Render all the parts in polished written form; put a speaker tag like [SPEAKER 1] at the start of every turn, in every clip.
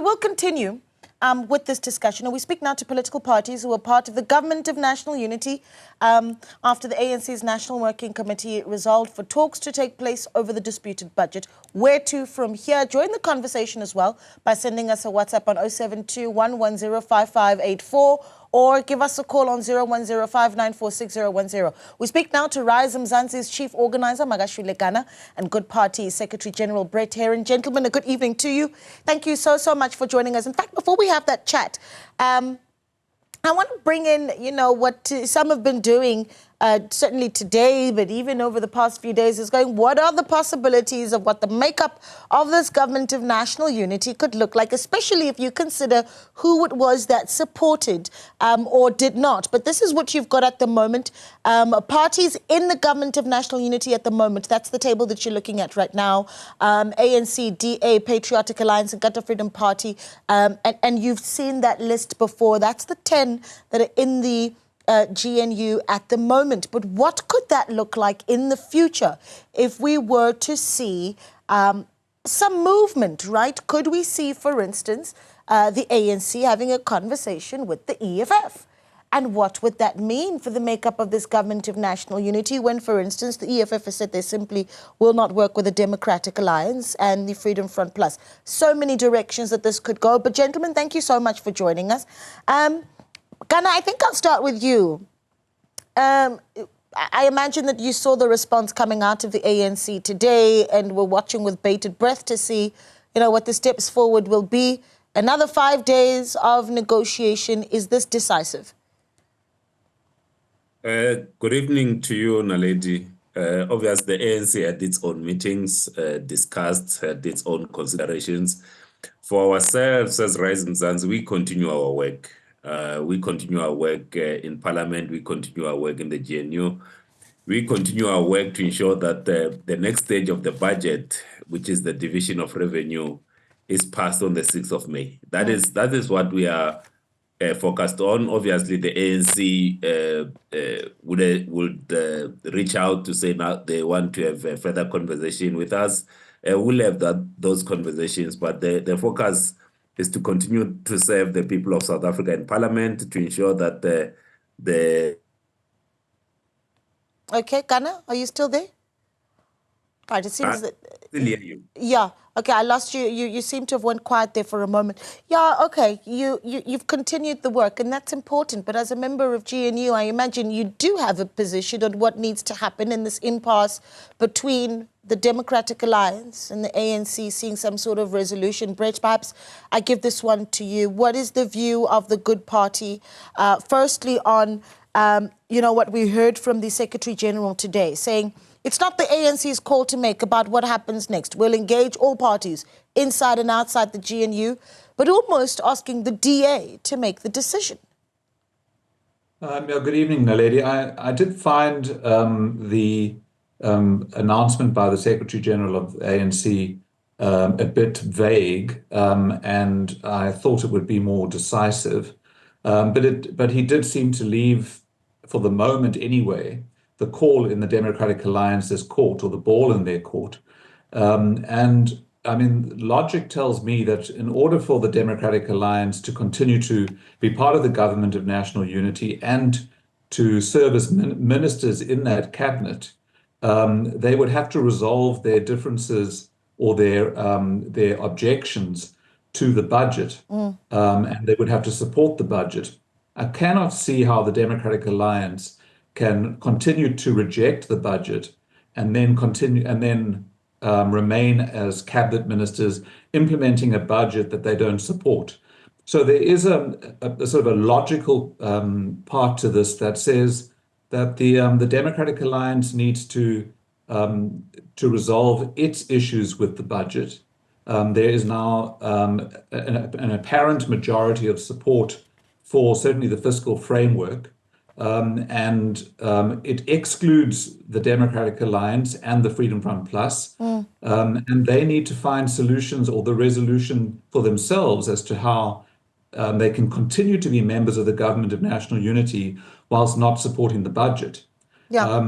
[SPEAKER 1] we'll continue with this discussion. And we speak now to political parties who are part of the Government of National Unity after the ANC's National Working Committee resolved for talks to take place over the disputed budget. Where to from here? Join the conversation as well by sending us a WhatsApp on 072-110-5584 or give us a call on 010-594-6010. We speak now to Rise Mzansi's Chief Organizer, Magashule Gana, and Good Party Secretary General Brett Herring. Gentlemen, a good evening to you. Thank you so much for joining us. In fact, before we have that chat, I want to bring in, what some have been doing, certainly today, but even over the past few days, is going, what are the possibilities of what the makeup of this Government of National Unity could look like, especially if you consider who it was that supported or did not. But this is what you've got at the moment. Parties in the Government of National Unity at the moment, that's the table that you're looking at right now. ANC, DA, Patriotic Alliance, and Nkatha Freedom Party. And you've seen that list before. That's the 10 that are in the GNU at the moment. But what could that look like in the future if we were to see some movement, right? Could we see, for instance, the ANC having a conversation with the EFF? And what would that mean for the makeup of this Government of National Unity when, for instance, the EFF has said they simply will not work with the Democratic Alliance and the Freedom Front Plus? So many directions that this could go. But gentlemen, thank you so much for joining us. Ghana, I think I'll start with you. I imagine that you saw the response coming out of the ANC today and we're watching with bated breath to see, what the steps forward will be. Another 5 days of negotiation. Is this decisive?
[SPEAKER 2] Good evening to you, Naledi. Obviously, the ANC had its own meetings, discussed, had its own considerations. For ourselves as Rise Mzansi, we continue our work. We continue our work in Parliament. We continue our work in the GNU. We continue our work to ensure that the next stage of the budget, which is the division of revenue, is passed on the 6th of May. That is what we are focused on. Obviously, the ANC would reach out to say now they want to have a further conversation with us. We'll have those conversations, but the focus is to continue to serve the people of South Africa in Parliament to ensure that
[SPEAKER 1] Okay, Ghana, are you still there? Right, it seems that...
[SPEAKER 2] Still hear you.
[SPEAKER 1] Yeah, okay, I lost you. You seem to have went quiet there for a moment. Yeah, okay, you've continued the work, and that's important. But as a member of GNU, I imagine you do have a position on what needs to happen in this impasse between the Democratic Alliance and the ANC seeing some sort of resolution. Brett, perhaps I give this one to you. What is the view of the Good Party, firstly on, what we heard from the Secretary General today, saying it's not the ANC's call to make about what happens next. We'll engage all parties inside and outside the GNU, but almost asking the DA to make the decision.
[SPEAKER 3] Good evening, Naledi. I did find the announcement by the Secretary General of the ANC a bit vague, and I thought it would be more decisive. But he did seem to leave, for the moment anyway, the call in the Democratic Alliance's court, or the ball in their court. And I mean, logic tells me that in order for the Democratic Alliance to continue to be part of the Government of National Unity and to serve as ministers in that cabinet, they would have to resolve their differences or their objections to the budget, and they would have to support the budget. I cannot see how the Democratic Alliance can continue to reject the budget and then remain as cabinet ministers implementing a budget that they don't support. So there is a sort of a logical part to this that says that the Democratic Alliance needs to resolve its issues with the budget. There is now an apparent majority of support for certainly the fiscal framework, and it excludes the Democratic Alliance and the Freedom Front Plus, and they need to find solutions or the resolution for themselves as to how they can continue to be members of the Government of National Unity whilst not supporting the budget.
[SPEAKER 1] Yeah.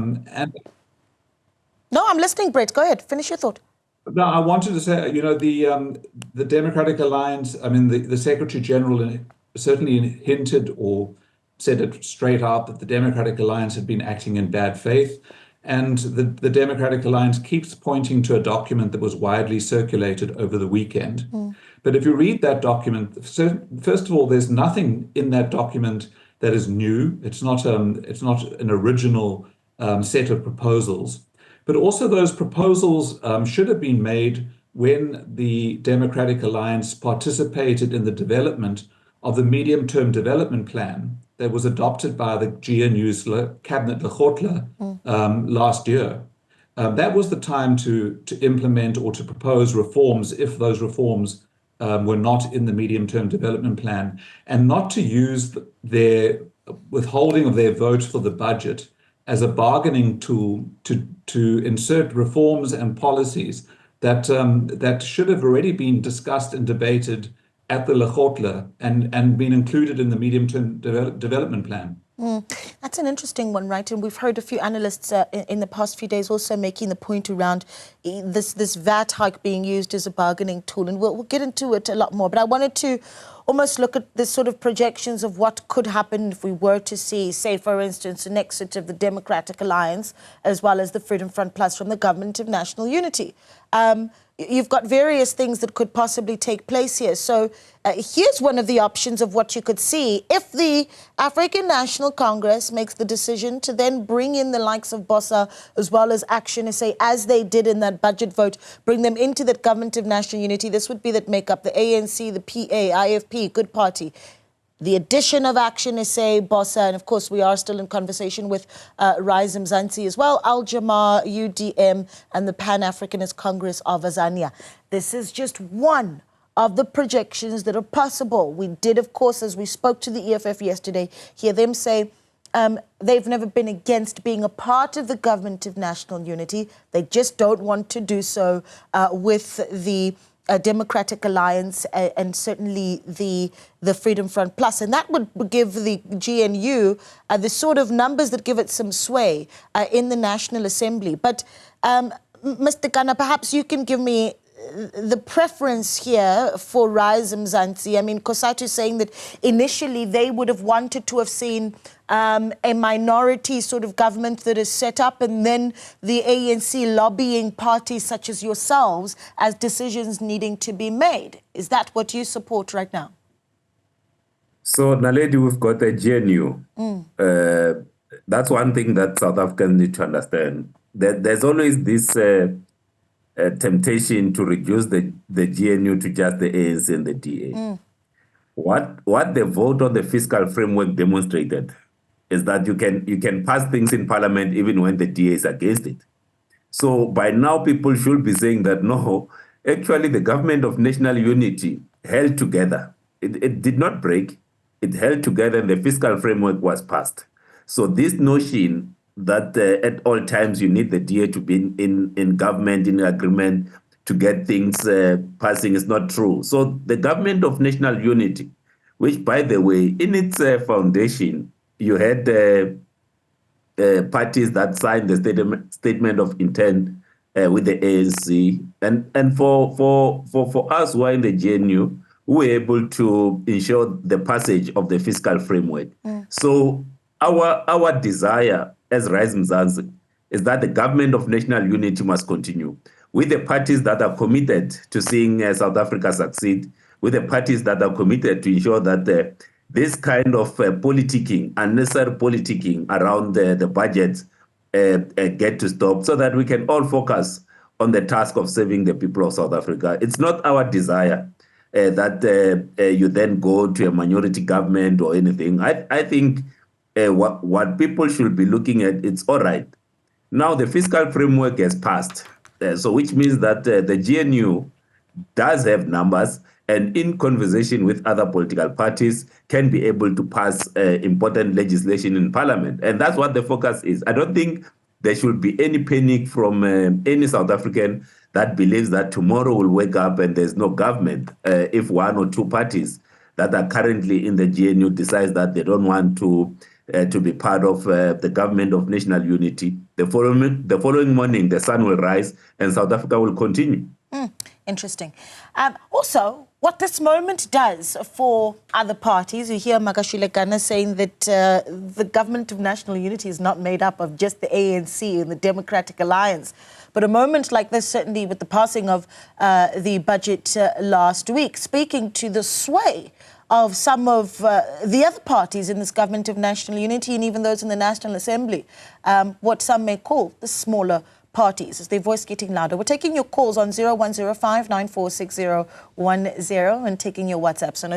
[SPEAKER 1] No, I'm listening, Brett. Go ahead. Finish your thought.
[SPEAKER 3] No, I wanted to say, the Democratic Alliance, I mean, the Secretary General certainly hinted or said it straight out that the Democratic Alliance had been acting in bad faith. And the Democratic Alliance keeps pointing to a document that was widely circulated over the weekend. But if you read that document, first of all, there's nothing in that document that is new. It's not an original set of proposals. But also those proposals should have been made when the Democratic Alliance participated in the development of the medium-term development plan that was adopted by the GNU's Cabinet Lekgotla last year. That was the time to implement or to propose reforms if those reforms were not in the medium-term development plan, and not to use their withholding of their vote for the budget as a bargaining tool to insert reforms and policies that should have already been discussed and debated at the Lekgotla and been included in the medium-term development plan.
[SPEAKER 1] That's an interesting one, right? And we've heard a few analysts in the past few days also making the point around this VAT hike being used as a bargaining tool. And we'll get into it a lot more. But I wanted to almost look at the sort of projections of what could happen if we were to see, say, for instance, an exit of the Democratic Alliance as well as the Freedom Front Plus from the Government of National Unity. You've got various things that could possibly take place here. So here's one of the options of what you could see. If the African National Congress makes the decision to then bring in the likes of BOSA as well as Action SA, as they did in that budget vote, bring them into that Government of National Unity, this would be that make up the ANC, the PA, IFP, Good Party. The addition of Action SA, BOSA, and of course we are still in conversation with Rise Mzansi as well, Al-Jamaa, UDM, and the Pan-Africanist Congress of Azania. This is just one of the projections that are possible. We did, of course, as we spoke to the EFF yesterday, hear them say they've never been against being a part of the Government of National Unity. They just don't want to do so with the Democratic Alliance and certainly the Freedom Front Plus. And that would give the GNU the sort of numbers that give it some sway in the National Assembly. But Mr. Ghana, perhaps you can give me the preference here for Rise Mzansi. I mean, Kosatu is saying that initially they would have wanted to have seen a minority sort of government that is set up, and then the ANC lobbying parties such as yourselves as decisions needing to be made. Is that what you support right now?
[SPEAKER 2] So, Naledi, we've got a GNU. That's one thing that South Africans need to understand. There's always this temptation to reduce the GNU to just the ANC and the DA. What the vote on the fiscal framework demonstrated is that you can pass things in parliament even when the DA is against it. So by now people should be saying that no, actually the Government of National Unity held together. It did not break. It held together and the fiscal framework was passed. So this notion that at all times you need the DA to be in government, in agreement to get things passing is not true. So the Government of National Unity, which, by the way, in its foundation, you had parties that signed the statement of intent with the ANC. And for us who are in the GNU, we were able to ensure the passage of the fiscal framework. So our desire as Rise Mzansi is that the Government of National Unity must continue with the parties that are committed to seeing South Africa succeed, with the parties that are committed to ensure that this kind of politicking, unnecessary politicking around the budget get to stop so that we can all focus on the task of serving the people of South Africa. It's not our desire that you then go to a minority government or anything. I think what people should be looking at, it's all right. Now the fiscal framework has passed, so which means that the GNU does have numbers and in conversation with other political parties can be able to pass important legislation in parliament. And that's what the focus is. I don't think there should be any panic from any South African that believes that tomorrow will wake up and there's no government if one or two parties that are currently in the GNU decides that they don't want to to be part of the government of national unity. The following morning, the sun will rise and South Africa will continue.
[SPEAKER 1] Interesting. Also, what this moment does for other parties, you hear Magashule saying that the government of national unity is not made up of just the ANC and the Democratic Alliance. But a moment like this, certainly with the passing of the budget last week, speaking to the sway of some of the other parties in this government of national unity and even those in the National Assembly, what some may call the smaller parties, is their voice getting louder. We're taking your calls on 0105946010 and taking your WhatsApps on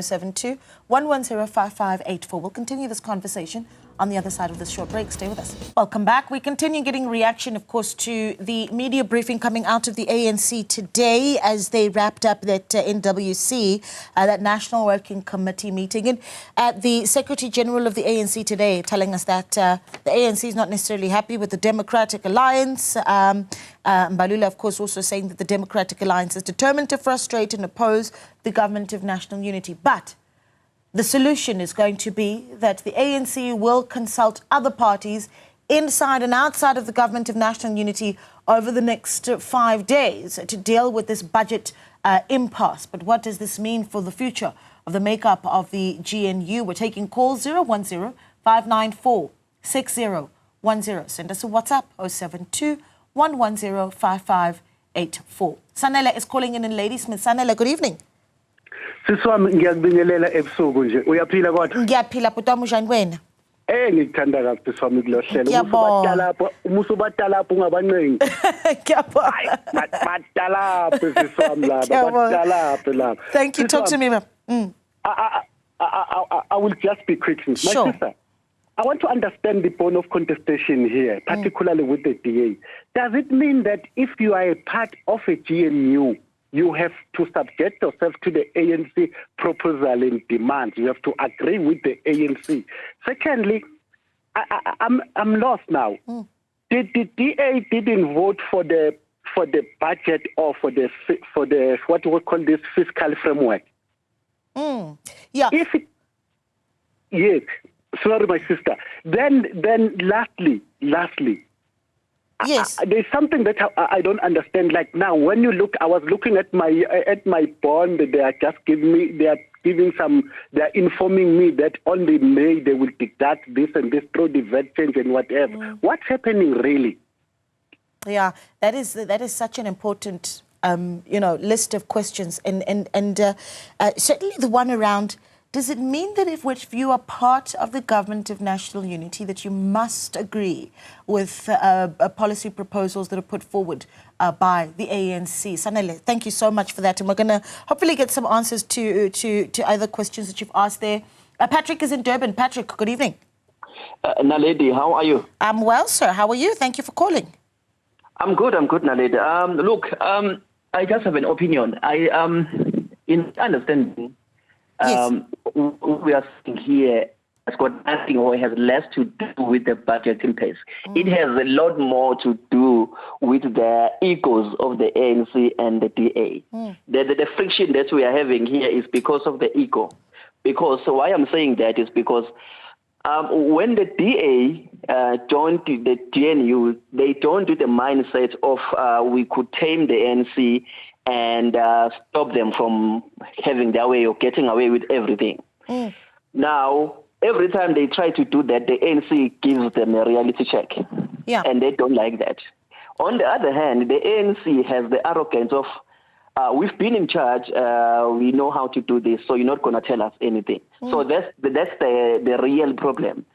[SPEAKER 1] 072-110-5584. We'll continue this conversation on the other side of this short break. Stay with us. Welcome back. We continue getting reaction, of course, to the media briefing coming out of the ANC today as they wrapped up that NWC, that National Working Committee meeting. And the Secretary General of the ANC today telling us that the ANC is not necessarily happy with the Democratic Alliance. Mbalula, of course, also saying that the Democratic Alliance is determined to frustrate and oppose the government of national unity. But the solution is going to be that the ANC will consult other parties inside and outside of the government of national unity over the next 5 days to deal with this budget impasse. But what does this mean for the future of the makeup of the GNU? We're taking calls 010-594-6010. Send us a WhatsApp 072-110-5584. Sanela is calling in Ladysmith. Sanela, good evening.
[SPEAKER 4] Siswami ngiyakubingelela ebusuku nje uyaphila kodwa
[SPEAKER 1] Ngiyaphila butwa mujani wena
[SPEAKER 4] ngikuthanda kabi siswami kulohlelo umusubatala lapho ungabancengi
[SPEAKER 1] Ngiyabonga
[SPEAKER 4] batala lapho siswami laba batala lapho.
[SPEAKER 1] Thank you. Talk to me, ma'am.
[SPEAKER 4] I will just be quick. My sister, I want to understand the bone of contestation here, particularly with the DA. Does it mean that if you are a part of a GNU, you have to subject yourself to the ANC proposal and demands? You have to agree with the ANC. Secondly, I'm lost now. The DA didn't vote for the budget or for the what we call this fiscal framework.
[SPEAKER 1] Yeah.
[SPEAKER 4] Yes. Sorry, my sister. Then lastly.
[SPEAKER 1] Yes.
[SPEAKER 4] There's something that I don't understand. Like now, when you look, I was looking at my bond. They are informing me that only May they will deduct this and this through the VAT change and whatever. What's happening really?
[SPEAKER 1] Yeah, that is such an important list of questions, and certainly the one around. Does it mean that if you are part of the government of national unity that you must agree with policy proposals that are put forward by the ANC? Sanele, thank you so much for that. And we're going to hopefully get some answers to other questions that you've asked there. Patrick is in Durban. Patrick, good evening.
[SPEAKER 5] Naledi, how are you?
[SPEAKER 1] I'm well, sir. How are you? Thank you for calling.
[SPEAKER 5] I'm good, Naledi. Look, I just have an opinion. In understanding,
[SPEAKER 1] yes.
[SPEAKER 5] We are sitting here has got nothing or has less to do with the budget impasse. It has a lot more to do with the egos of the ANC and the DA. The friction that we are having here is because of the ego. Because why I'm saying that is because when the DA joined the GNU, they joined with the mindset of we could tame the ANC and stop them from having their way or getting away with everything. Now, every time they try to do that, the ANC gives them a reality check.
[SPEAKER 1] Yeah.
[SPEAKER 5] And they don't like that. On the other hand, the ANC has the arrogance of, we've been in charge, we know how to do this, so you're not going to tell us anything. So that's the real problem.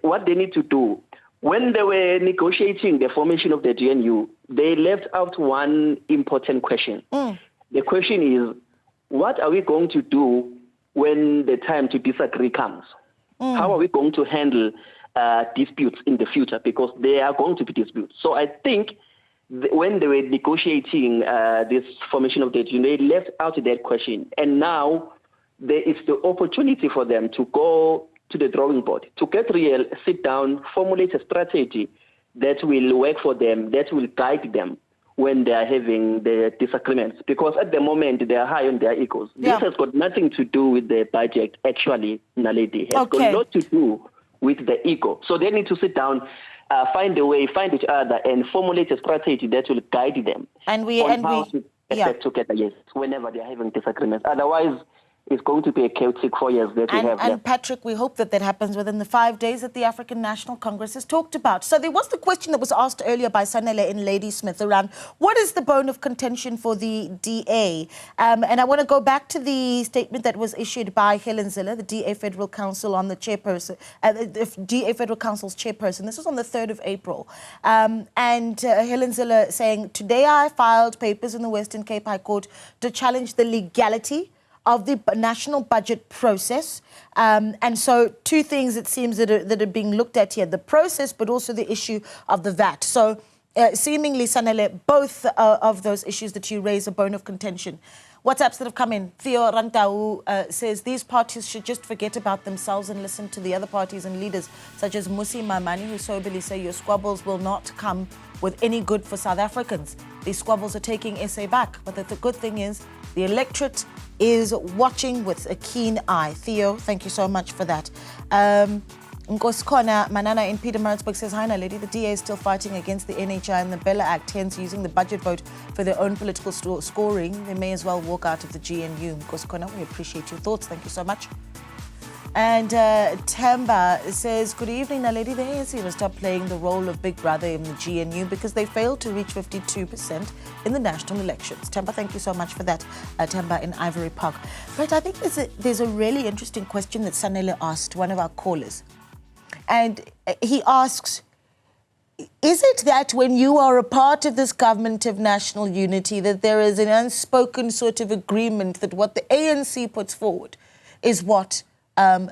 [SPEAKER 5] What they need to do, when they were negotiating the formation of the GNU, they left out one important question. The question is, what are we going to do when the time to disagree comes? How are we going to handle disputes in the future? Because there are going to be disputes. So I think when they were negotiating this formation of the GNU, they left out that question. And now there is the opportunity for them to go to the drawing board, to get real, sit down, formulate a strategy that will work for them, that will guide them when they are having the disagreements. Because at the moment, they are high on their egos. Yeah. This has got nothing to do with the budget, actually, Naledi. It has got a lot to do with the ego. So they need to sit down, find a way, find each other, and formulate a strategy that will guide them to get together, yes, whenever they're having disagreements. Otherwise, it's going to be a chaotic 4 years that we have.
[SPEAKER 1] And Patrick, we hope that happens within the 5 days that the African National Congress has talked about. So there was the question that was asked earlier by Sanele in Ladysmith around what is the bone of contention for the DA? And I want to go back to the statement that was issued by Helen Zille, the DA Federal Council on the chairperson, the DA Federal Council's chairperson. This was on the 3rd of April. And Helen Zille saying, today I filed papers in the Western Cape High Court to challenge the legality of the national budget process. And so two things, it seems, that are being looked at here, the process, but also the issue of the VAT. So seemingly, Sanele, both of those issues that you raise are bone of contention. WhatsApps that have come in. Theo Rantau says these parties should just forget about themselves and listen to the other parties and leaders, such as Musi Mamani, who soberly say your squabbles will not come with any good for South Africans. These squabbles are taking SA back. But the good thing is the electorate is watching with a keen eye. Theo, thank you so much for that. Nkoskona Manana in Pietermaritzburg says, hi, Naledi, the DA is still fighting against the NHI and the Bella Act, hence using the budget vote for their own political scoring. They may as well walk out of the GNU. Nkoskona, we appreciate your thoughts. Thank you so much. And Tamba says, good evening, Naledi. The ANC will stop playing the role of Big Brother in the GNU because they failed to reach 52% in the national elections. Tamba, thank you so much for that. Tamba in Ivory Park. But I think there's a really interesting question that Sanele asked one of our callers. And he asks, is it that when you are a part of this government of national unity that there is an unspoken sort of agreement that what the ANC puts forward is what the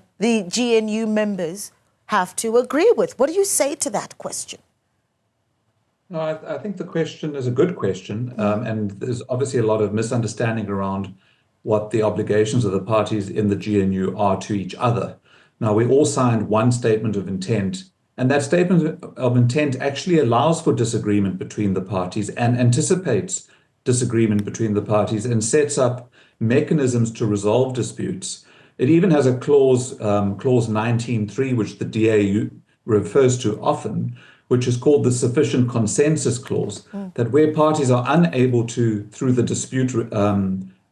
[SPEAKER 1] GNU members have to agree with? What do you say to that question?
[SPEAKER 3] No, I think the question is a good question, and there's obviously a lot of misunderstanding around what the obligations of the parties in the GNU are to each other. Now, we all signed one statement of intent, and that statement of intent actually allows for disagreement between the parties and anticipates disagreement between the parties and sets up mechanisms to resolve disputes. It even has a clause 19.3, which the DA refers to often, which is called the sufficient consensus clause, that where parties are unable to, through the dispute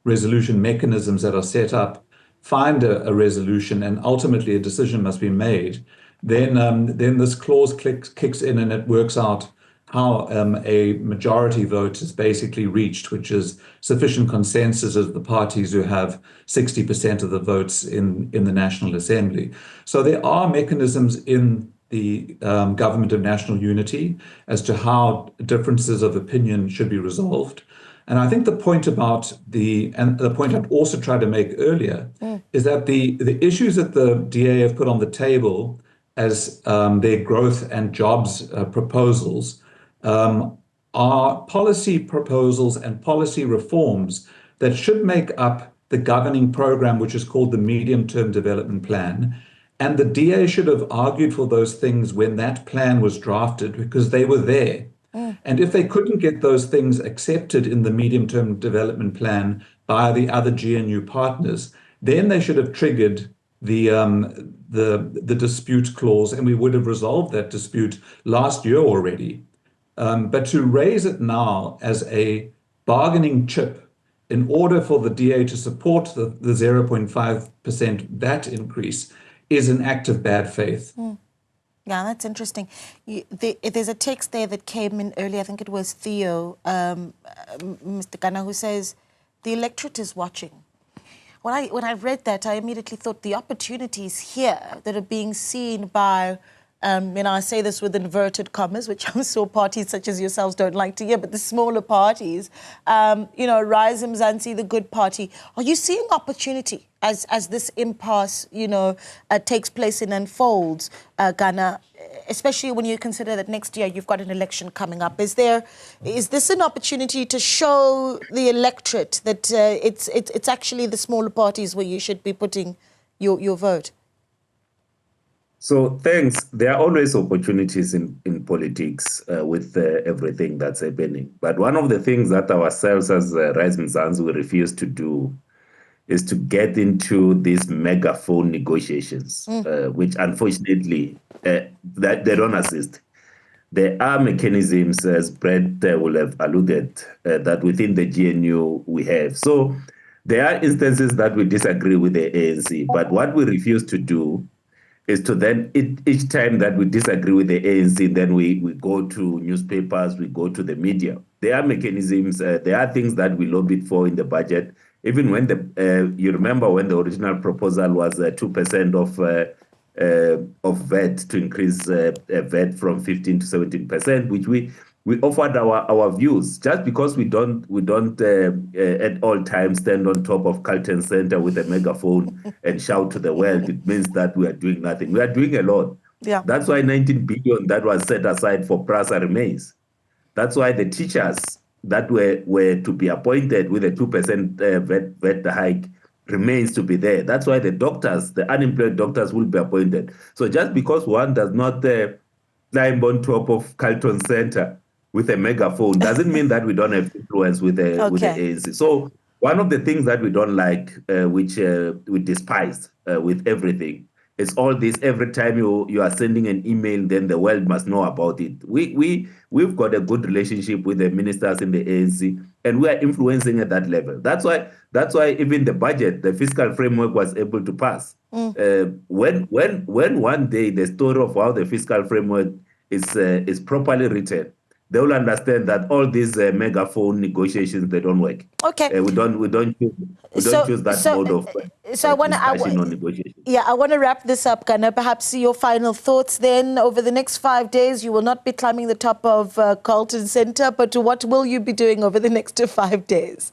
[SPEAKER 3] resolution mechanisms that are set up, find a resolution and ultimately a decision must be made, then this clause kicks in and it works out how a majority vote is basically reached, which is sufficient consensus of the parties who have 60% of the votes in the National Assembly. So there are mechanisms in the government of national unity as to how differences of opinion should be resolved. And I think the point about the point I'd also tried to make earlier is that the issues that the DA have put on the table as their growth and jobs proposals are policy proposals and policy reforms that should make up the governing program, which is called the Medium-Term Development Plan. And the DA should have argued for those things when that plan was drafted because they were there. And if they couldn't get those things accepted in the medium-term development plan by the other GNU partners, then they should have triggered the dispute clause, and we would have resolved that dispute last year already. But to raise it now as a bargaining chip in order for the DA to support the 0.5% VAT increase is an act of bad faith.
[SPEAKER 1] Yeah, that's interesting. There's a text there that came in earlier, I think it was Theo, Mr. Ghana, who says, the electorate is watching. When I read that, I immediately thought the opportunities here that are being seen by, I say this with inverted commas, which I'm sure parties such as yourselves don't like to hear, but the smaller parties, Rise Mzansi, the good party, are you seeing opportunity as this impasse, takes place and unfolds, Ghana, especially when you consider that next year you've got an election coming up? Is this an opportunity to show the electorate that it's actually the smaller parties where you should be putting your vote?
[SPEAKER 2] So thanks. There are always opportunities in politics with everything that's happening. But one of the things that ourselves as Rise Mzansi we refuse to do is to get into these megaphone negotiations, which unfortunately that they don't assist. There are mechanisms, as Brett will have alluded, that within the GNU we have. So there are instances that we disagree with the ANC, but what we refuse to do is to then, each time that we disagree with the ANC, then we go to newspapers, we go to the media. There are mechanisms, there are things that we lobbied for in the budget. Even when you remember when the original proposal was 2% of VAT, to increase VAT from 15 to 17%, which we offered our views. Just because we don't at all times stand on top of Carlton Center with a megaphone and shout to the world, it means that we are doing nothing. We are doing a lot.
[SPEAKER 1] Yeah.
[SPEAKER 2] That's why 19 billion that was set aside for PRASA remains. That's why the teachers that were to be appointed with a 2% VAT hike remains to be there. That's why the doctors, the unemployed doctors, will be appointed. So just because one does not climb on top of Carlton Center with a megaphone doesn't mean that we don't have influence with the ANC. So one of the things that we don't like, which we despise with everything, is all this. Every time you are sending an email, then the world must know about it. We've got a good relationship with the ministers in the ANC, and we are influencing at that level. That's why even the budget, the fiscal framework, was able to pass. When one day the story of how the fiscal framework is properly written, they will understand that all these megaphone negotiations, they don't work.
[SPEAKER 1] Okay.
[SPEAKER 2] We don't choose that mode of discussion or negotiation.
[SPEAKER 1] Yeah, I want to wrap this up, Ghana. Perhaps your final thoughts then. Over the next 5 days, you will not be climbing the top of Carlton Center, but what will you be doing over the next 5 days?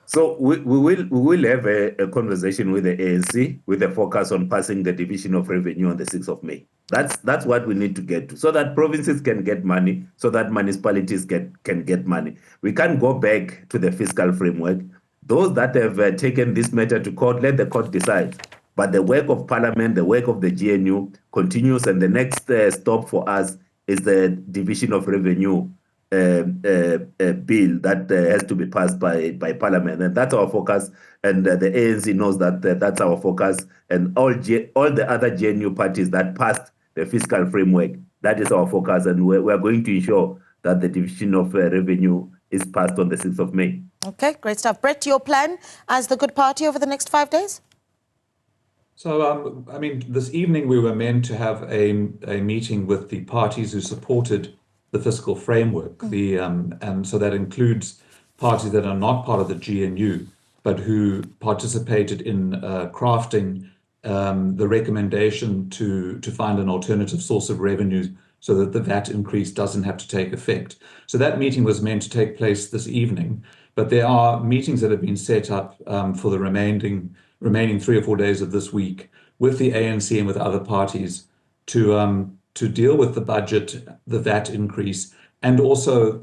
[SPEAKER 2] So we will have a conversation with the ANC with a focus on passing the division of revenue on the 6th of May. That's what we need to get to, so that provinces can get money, so that municipalities can get money. We can't go back to the fiscal framework. Those that have taken this matter to court, let the court decide. But the work of Parliament, the work of the GNU continues, and the next stop for us is the division of revenue bill that has to be passed by Parliament, and that's our focus. And the ANC knows that that's our focus, and all the other GNU parties that passed the fiscal framework, that is our focus, and we're going to ensure that the division of revenue is passed on the 6th of May.
[SPEAKER 1] Okay, great stuff. Brett, your plan as the Good Party over the next 5 days?
[SPEAKER 3] So, I mean, this evening we were meant to have a meeting with the parties who supported the fiscal framework, and so that includes parties that are not part of the GNU, but who participated in crafting the recommendation to find an alternative source of revenue so that the VAT increase doesn't have to take effect. So that meeting was meant to take place this evening, but there are meetings that have been set up for the remaining 3 or 4 days of this week with the ANC and with other parties to deal with the budget, the VAT increase, and also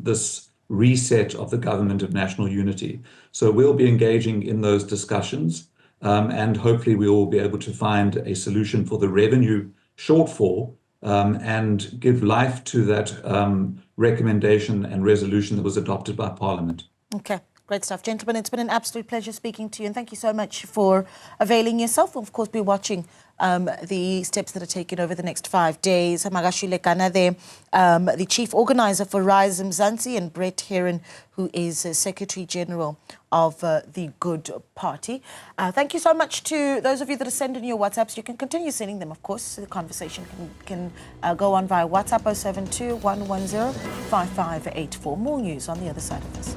[SPEAKER 3] this reset of the government of national unity. So we'll be engaging in those discussions, and hopefully we will be able to find a solution for the revenue shortfall and give life to that recommendation and resolution that was adopted by Parliament.
[SPEAKER 1] Okay. Great stuff. Gentlemen, it's been an absolute pleasure speaking to you, and thank you so much for availing yourself. We'll, of course, be watching the steps that are taken over the next 5 days. Magashule Kana there, the chief organizer for Rise Mzansi, and Brett Heron, who is Secretary General of the Good Party. Thank you so much to those of you that are sending your WhatsApps. You can continue sending them, of course. The conversation can go on via WhatsApp 072 110 5584. More news on the other side of this.